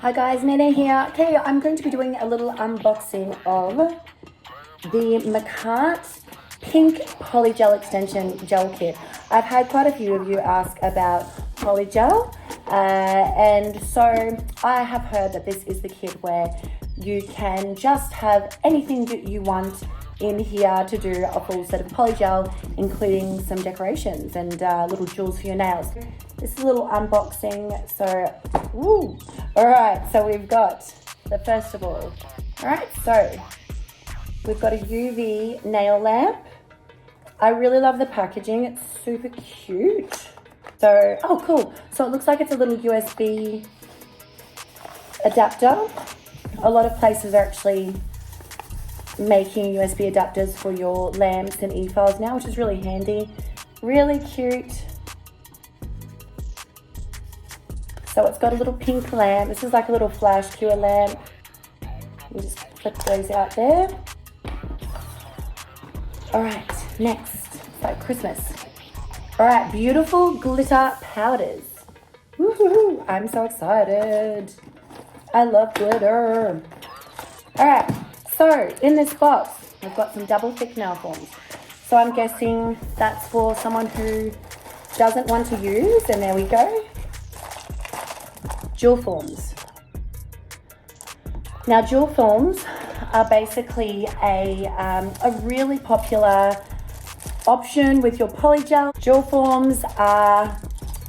Hi guys, Nene here. Okay, I'm going to be doing a little unboxing of the Makart Pink Polygel Extension Gel Kit. I've had quite a few of you ask about polygel, and so I have heard that this is the kit where you can just have anything that you want in here to do a full set of polygel, including some decorations and little jewels for your nails. This is a little unboxing, so, woo! Alright, so we've got the first of all. Alright, so we've got a UV nail lamp. I really love the packaging, it's super cute. So, oh cool, so it looks like it's a little USB adapter. A lot of places are actually making USB adapters for your lamps and e-files now, which is really handy. Really cute. So it's got a little pink lamp. This is like a little flash cure lamp. You just flip those out there. All right, next, so Christmas. All right, beautiful glitter powders. Woohoo, I'm so excited. I love glitter. All right, so in this box, we've got some double thick nail forms. So I'm guessing that's for someone who doesn't want to use, and there we go. Jewel forms. Now, jewel forms are basically a really popular option with your polygel. Jewel forms are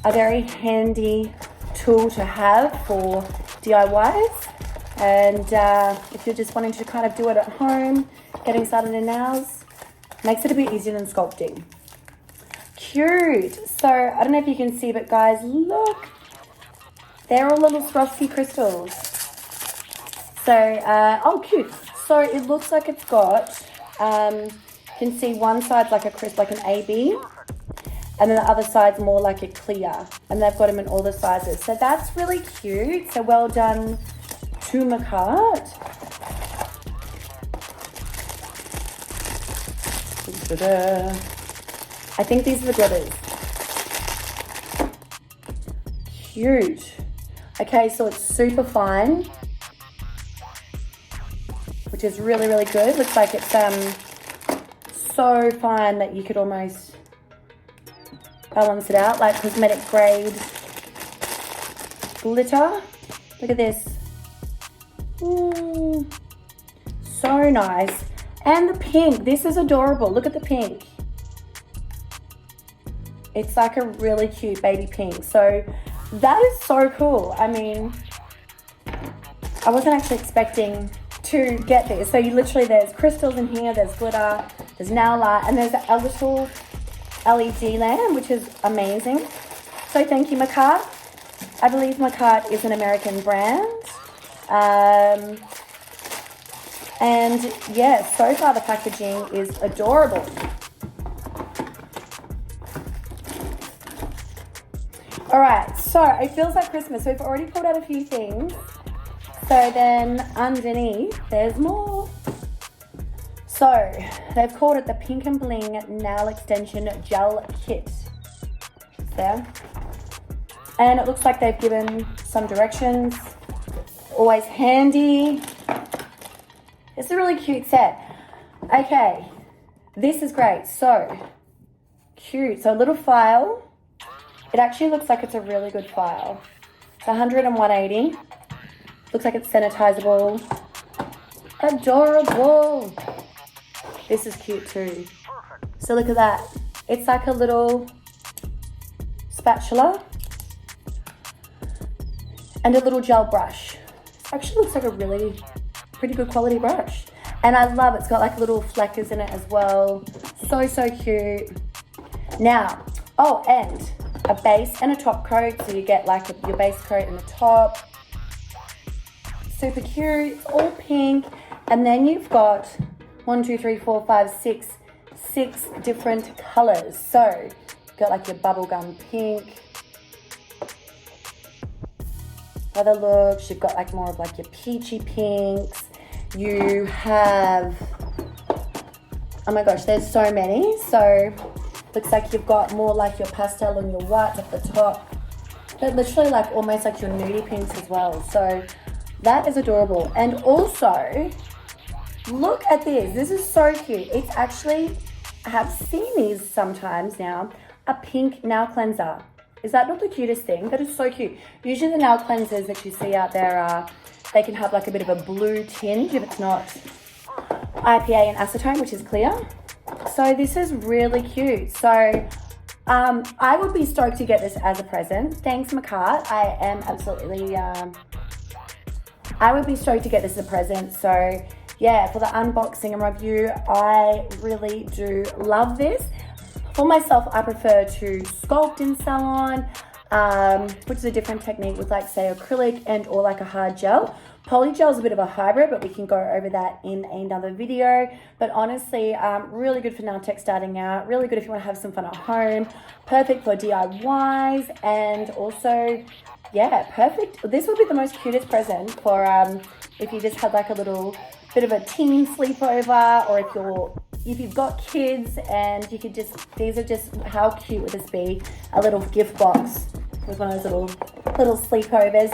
a very handy tool to have for DIYs, and if you're just wanting to kind of do it at home, getting started in nails, makes it a bit easier than sculpting. Cute. So I don't know if you can see, but guys, look. They're all little Swarovski crystals. So, oh, cute. So it looks like it's got, you can see one side's like a crisp, like an AB, and then the other side's more like a clear. And they've got them in all the sizes. So that's really cute. So well done to Makart. I think these are the glitters. Cute. Okay, so it's super fine, which is really, really good. Looks like it's so fine that you could almost balance it out, like cosmetic grade glitter. Look at this. Ooh, so nice. And the pink, this is adorable. Look at the pink. It's like a really cute baby pink. So that is so cool. I mean, I wasn't actually expecting to get this. So you literally, there's crystals in here, there's glitter, there's nail art, and there's a little LED lamp, which is amazing. So thank you, Makart. I believe Makart is an American brand. And yeah, so far the packaging is adorable. All right, so it feels like Christmas. So we've already pulled out a few things. So then underneath, there's more. So they've called it the Pink and Bling Nail Extension Gel Kit. There. And it looks like they've given some directions. Always handy. It's a really cute set. Okay, this is great. So cute. So a little file. It actually looks like it's a really good file. It's 100 and 180. Looks like it's sanitizable. Adorable. This is cute too. So look at that. It's like a little spatula and a little gel brush. It actually looks like a really pretty good quality brush. And I love it's got like little fleckers in it as well. So, so cute. Now, oh, and a base and a top coat, so you get like your base coat and the top. Super cute, all pink. And then you've got 6 different colors. So you've got like your bubblegum pink. Other looks, you've got like more of like your peachy pinks. You have, oh my gosh, there's so many. So looks like you've got more like your pastel and your white at the top. But literally like almost like your nudie pinks as well. So That is adorable. And also, look at this. This is so cute. It's actually, I have seen these sometimes now, a pink nail cleanser. Is that not the cutest thing? That is so cute. Usually the nail cleansers that you see out there are, they can have like a bit of a blue tinge if it's not IPA and acetone, which is clear. So this is really cute. So I would be stoked to get this as a present. Thanks, Makart. I am absolutely, I would be stoked to get this as a present. So yeah, for the unboxing and review, I really do love this. For myself, I prefer to sculpt in salon, which is a different technique with like say acrylic and or like a hard gel. Polygel is a bit of a hybrid, but we can go over that in another video. But honestly, really good for nail tech starting out, really good if you want to have some fun at home, perfect for DIYs, and also, yeah, perfect. This would be the most cutest present for if you just had like a little bit of a teen sleepover, or if you've got kids and you could just, these are just, how cute would this be? A little gift box with one of those little sleepovers.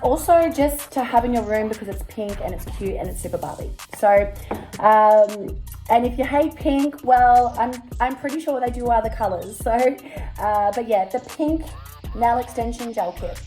Also just to have in your room because it's pink and it's cute and it's super Barbie. So, and if you hate pink, well, I'm pretty sure they do other colors. So, but yeah, the pink nail extension gel kit.